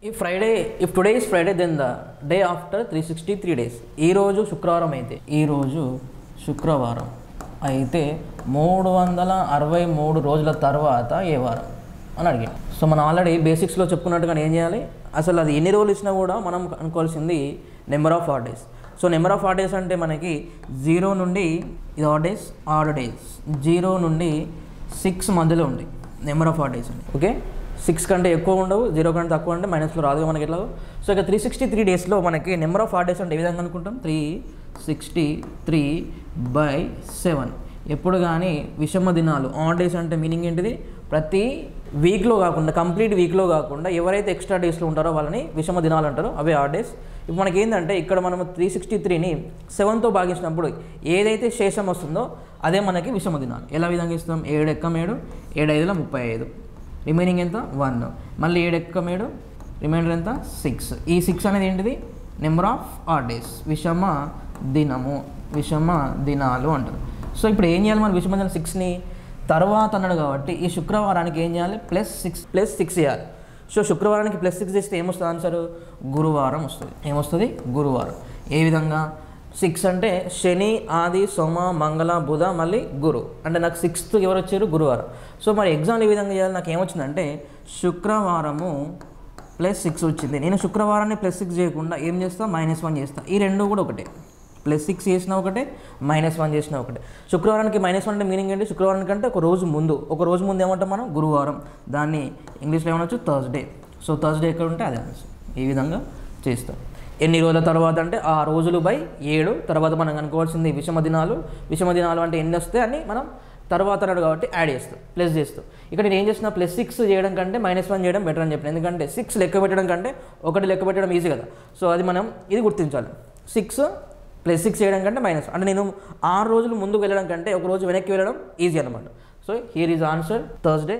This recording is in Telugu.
If today is Friday, then the day after 363 days. ఈ రోజు శుక్రవారం అయితే 363 రోజుల తర్వాత ఏ వారం అని అడిగాను. సో మనం ఆల్రెడీ బేసిక్స్లో చెప్పుకున్నట్టుగా ఏం చేయాలి, అసలు అది ఎన్ని రోజులు ఇచ్చినా కూడా మనం అనుకోవాల్సింది number of odd days. So number of odd days అంటే మనకి 0 నుండి ఇది ఆడ్ డేస్ 0 నుండి 6 మధ్యలో ఉంది నెంబర్ ఆఫ్ ఆడ్ డేస్ అండి. ఓకే, 6 కంటే ఎక్కువ ఉండవు, 0 కంటే తక్కువ అంటే మైనస్లో రాదుగా మనకి ఎట్లా. సో ఇక 363 డేస్లో మనకి నెంబర్ ఆఫ్ ఆడ్ డేస్ అంటే ఏ విధంగా అనుకుంటాం, 363/7. ఎప్పుడు కానీ విషమ దినాలు ఆడ్ డేస్ అంటే మీనింగ్ ఏంటిది, ప్రతి వీక్లో కాకుండా కంప్లీట్ వీక్లో కాకుండా ఎవరైతే ఎక్స్ట్రా డేస్లో ఉంటారో వాళ్ళని విషమ దినాలు అంటారో అవే ఆడ్ డేస్. ఇప్పుడు మనకి ఏంటంటే ఇక్కడ మనం 363ని 7తో భాగించినప్పుడు ఏదైతే శేషం వస్తుందో అదే మనకి విషమ దినాలు. ఎలా విధంగా ఇస్తాం, 7 ఎక్కం 7, 7 5ల 35, రిమైనింగ్ ఎంత 1, మళ్ళీ 7 ఎక్కం 7, రిమైండర్ ఎంత 6. ఈ 6 అనేది ఏంటిది, నెంబర్ ఆఫ్ ఆడ్ డేస్, విషమ దినాలు అంటారు. సో ఇప్పుడు ఏం చేయాలి, మనం విషమ దినాలు 6ని తర్వాత అన్నాడు కాబట్టి ఈ శుక్రవారానికి ఏం చేయాలి, +6 చేయాలి. సో శుక్రవారానికి +6 చేస్తే ఏమొస్తుంది ఆన్సర్, గురువారం వస్తుంది. ఏమొస్తుంది, గురువారం. ఏ విధంగా, 6 అంటే శని, ఆది, సోమ, మంగళ, బుధ, మళ్ళీ గురు, అంటే నాకు 6th ఎవరు వచ్చారు, గురువారం. సో మరి ఎగ్జామ్ ఏ విధంగా చేయాలి, నాకు ఏమొచ్చిందంటే శుక్రవారము +6 వచ్చింది. నేను శుక్రవారాన్ని +6 చేయకుండా ఏం చేస్తా, -1 చేస్తా. ఈ రెండు కూడా ఒకటే, +6 చేసినా ఒకటే, -1 చేసినా ఒకటే. శుక్రవారానికి -1 అంటే మీనింగ్ ఏంటి, శుక్రవారానికి అంటే ఒక రోజు ముందు ఏమంటాం మనం, గురువారం. దాన్ని ఇంగ్లీష్లో ఏమనొచ్చు, థర్స్డే. సో థర్స్డే ఎక్కడ ఉంటే అదే ఆన్సర్. ఈ విధంగా చేస్తాం. ఎన్ని రోజుల తర్వాత అంటే 6 రోజులు / 7. తర్వాత మనం అనుకోవాల్సింది విషమ దినాలు అంటే ఎన్ని వస్తే అని మనం తర్వాత అన్నాడు కాబట్టి యాడ్ చేస్తాం, ప్లస్ చేస్తాం. ఇక్కడ నేను ఏం చేసిన, +6 చేయడం కంటే -1 చేయడం బెటర్ అని చెప్పిన. ఎందుకంటే 6 లెక్క పెట్టడం కంటే 1 లెక్క పెట్టడం ఈజీ కదా. సో అది మనం ఇది గుర్తించాలి, 6 +6 చేయడం కంటే -1 అంటే నేను 6 రోజులు ముందుకు వెళ్ళడం కంటే ఒక రోజు వెనక్కి వెళ్ళడం ఈజీ అనమాట. So here is answer Thursday.